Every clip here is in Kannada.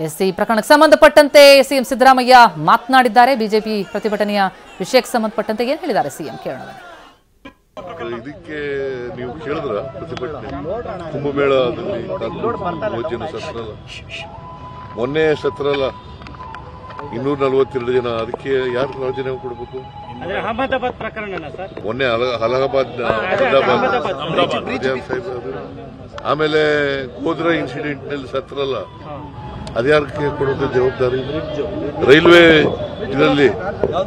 ಎಸ್ ಈ ಪ್ರಕರಣಕ್ಕೆ ಸಂಬಂಧಪಟ್ಟಂತೆ ಸಿಎಂ ಸಿದ್ದರಾಮಯ್ಯ ಮಾತನಾಡಿದ್ದಾರೆ. ಬಿಜೆಪಿ ಪ್ರತಿಭಟನೆಯ ವಿಷಯಕ್ಕೆ ಸಂಬಂಧಪಟ್ಟಂತೆ ಏನು ಹೇಳಿದ್ದಾರೆ ಸಿಎಂ ಕೇಳೋಣ. ಇದಕ್ಕೆ ನೀವು ಕೇಳಿದ್ರ ಪ್ರತಿಭಟನೆ ಕುಂಭಮೇಳದಲ್ಲಿ ಭೋಜನ ಸತ್ರ ಮೊನ್ನೆ ಸತ್ರ ಅಲ್ಲ 242 ಜನ, ಅದಕ್ಕೆ ಯಾರು ರಾಜೀನಾಮೆ ಕೊಡಬೇಕು? ಮೊನ್ನೆ ಅಲಹಾಬಾದ್ ಆಮೇಲೆ ಗೋಧ್ರಾ ಇನ್ಸಿಡೆಂಟ್ ನಲ್ಲಿ ಸತ್ರ ಅಲ್ಲ, ಅದ್ಯಾರಕ್ಕೆ ಕೊಡೋದು ಜವಾಬ್ದಾರಿ? ರೈಲ್ವೆ ಇದರಲ್ಲಿ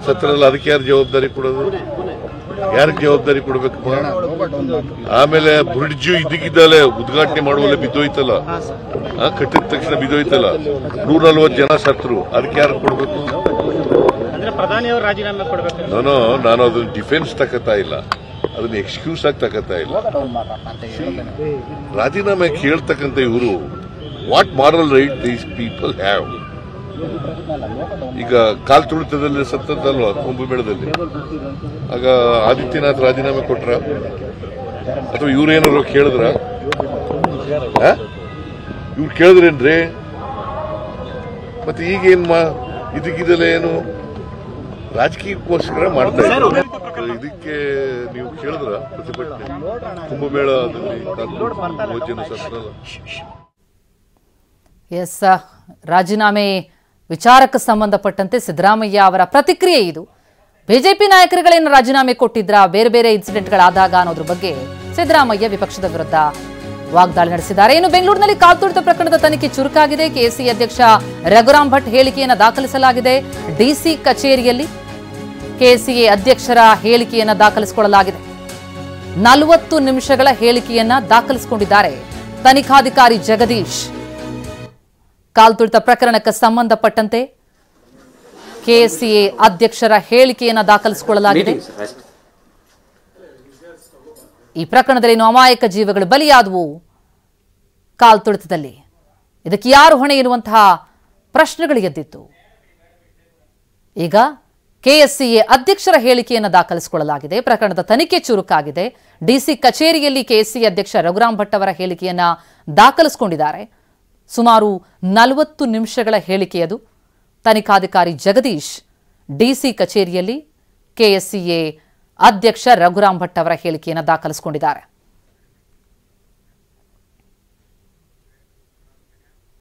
ಸತ್ರ ಅಲ್ಲ, ಅದಕ್ಕೆ ಯಾರು ಜವಾಬ್ದಾರಿ ಕೊಡೋದು? ಯಾರಿಗೆ ಜವಾಬ್ದಾರಿ ಕೊಡಬೇಕು? ಆಮೇಲೆ ಬ್ರಿಡ್ಜ್ ಇದಕ್ಕಿದ್ದಲ್ಲೇ ಉದ್ಘಾಟನೆ ಮಾಡುವಲ್ಲೇ ಬಿದ್ದೋಯ್ತಲ್ಲ, ಕಟ್ಟಿದ ತಕ್ಷಣ ಬಿದ್ದೋಯ್ತಲ್ಲ, 140 ಜನ ಸತ್ರು, ಅದಕ್ಕೆ ಯಾರು ಕೊಡಬೇಕು? ನಾನು ಅದನ್ನ ಡಿಫೆನ್ಸ್ ತಕತಾ ಇಲ್ಲ, ಅದನ್ನ ಎಕ್ಸ್ಕ್ಯೂಸ್ ಆಗಿ ತಕತಾ ಇಲ್ಲ. ರಾಜೀನಾಮೆ ಕೇಳ್ತಕ್ಕಂಥ ಇವರು what moral write these people have? ಈಗ ಕಾಲ್ ತುಳಿತದಲ್ಲಿ ಸತ್ತದಲ್ವಾ ಕುಂಭಮೇಳದಲ್ಲಿ, ಆಗ ಆದಿತ್ಯನಾಥ್ ರಾಜೀನಾಮೆ ಕೊಟ್ರ ಅಥವಾ ಇವ್ರೇನಾದ್ರು ಕೇಳಿದ್ರ? ಇವ್ರು ಕೇಳಿದ್ರೇನ್ರಿ? ಮತ್ತೆ ಈಗೇನ್ ಇದಕ್ಕಿದಲ್ಲ ಏನು ರಾಜಕೀಯಕ್ಕೋಸ್ಕರ ಮಾಡ್ತಾ ಇದ್ದಾರೆ. ಇದಕ್ಕೆ ನೀವು ಕೇಳಿದ್ರ ಪ್ರತಿಭಟನೆ ಕುಂಭಮೇಳದಲ್ಲಿ ಭೋಜನ ಸತ್ರ ಅಲ್ಲ. ಎಸ್ ರಾಜೀನಾಮೆ ವಿಚಾರಕ್ಕೆ ಸಂಬಂಧಪಟ್ಟಂತೆ ಸಿದ್ದರಾಮಯ್ಯ ಅವರ ಪ್ರತಿಕ್ರಿಯೆ ಇದು. ಬಿಜೆಪಿ ನಾಯಕರುಗಳೇನು ರಾಜೀನಾಮೆ ಕೊಟ್ಟಿದ್ರ ಬೇರೆ ಬೇರೆ ಇನ್ಸಿಡೆಂಟ್ಗಳಾದಾಗ ಅನ್ನೋದ್ರ ಬಗ್ಗೆ ಸಿದ್ದರಾಮಯ್ಯ ವಿಪಕ್ಷದ ವಿರುದ್ಧ ವಾಗ್ದಾಳಿ ನಡೆಸಿದ್ದಾರೆ. ಇನ್ನು ಬೆಂಗಳೂರಿನಲ್ಲಿ ಕಾಲ್ತುಳಿತ ಪ್ರಕರಣದ ತನಿಖೆ ಚುರುಕಾಗಿದೆ. ಕೆಎಸ್ಸಿ ಅಧ್ಯಕ್ಷ ರಘುರಾಮ್ ಭಟ್ ಹೇಳಿಕೆಯನ್ನು ದಾಖಲಿಸಲಾಗಿದೆ. ಡಿಸಿ ಕಚೇರಿಯಲ್ಲಿ ಕೆಎಸ್ಸಿಎ ಅಧ್ಯಕ್ಷರ ಹೇಳಿಕೆಯನ್ನು ದಾಖಲಿಸಿಕೊಳ್ಳಲಾಗಿದೆ. 40 ನಿಮಿಷಗಳ ಹೇಳಿಕೆಯನ್ನ ದಾಖಲಿಸಿಕೊಂಡಿದ್ದಾರೆ ತನಿಖಾಧಿಕಾರಿ ಜಗದೀಶ್. ಕಾಲ್ತುಳಿತ ಪ್ರಕರಣಕ್ಕೆ ಸಂಬಂಧಪಟ್ಟಂತೆ ಕೆಎಸ್ಸಿಎ ಅಧ್ಯಕ್ಷರ ಹೇಳಿಕೆಯನ್ನು ದಾಖಲಿಸಿಕೊಳ್ಳಲಾಗಿದೆ. ಈ ಪ್ರಕರಣದಲ್ಲಿ ಅಮಾಯಕ ಜೀವಗಳು ಬಲಿಯಾದವು ಕಾಲ್ತುಳಿತದಲ್ಲಿ. ಇದಕ್ಕೆ ಯಾರು ಹೊಣೆ ಎನ್ನುವಂತಹ ಪ್ರಶ್ನೆಗಳು ಎದ್ದಿತ್ತು. ಈಗ ಕೆಎಸ್ಸಿಎ ಅಧ್ಯಕ್ಷರ ಹೇಳಿಕೆಯನ್ನು ದಾಖಲಿಸಿಕೊಳ್ಳಲಾಗಿದೆ. ಪ್ರಕರಣದ ತನಿಖೆ ಚುರುಕಾಗಿದೆ. ಡಿಸಿ ಕಚೇರಿಯಲ್ಲಿ ಕೆಎಸ್ಸಿಎ ಅಧ್ಯಕ್ಷ ರಘುರಾಮ್ ಭಟ್ ಅವರ ಹೇಳಿಕೆಯನ್ನ ದಾಖಲಿಸಿಕೊಂಡಿದ್ದಾರೆ. ಸುಮಾರು 40 ನಿಮಿಷಗಳ ಹೇಳಿಕೆಯದು. ತನಿಖಾಧಿಕಾರಿ ಜಗದೀಶ್ ಡಿಸಿ ಕಚೇರಿಯಲ್ಲಿ ಕೆಎಸ್ಸಿಎ ಅಧ್ಯಕ್ಷ ರಘುರಾಮ್ ಭಟ್ ಅವರ ಹೇಳಿಕೆಯನ್ನು ದಾಖಲಿಸಿಕೊಂಡಿದ್ದಾರೆ.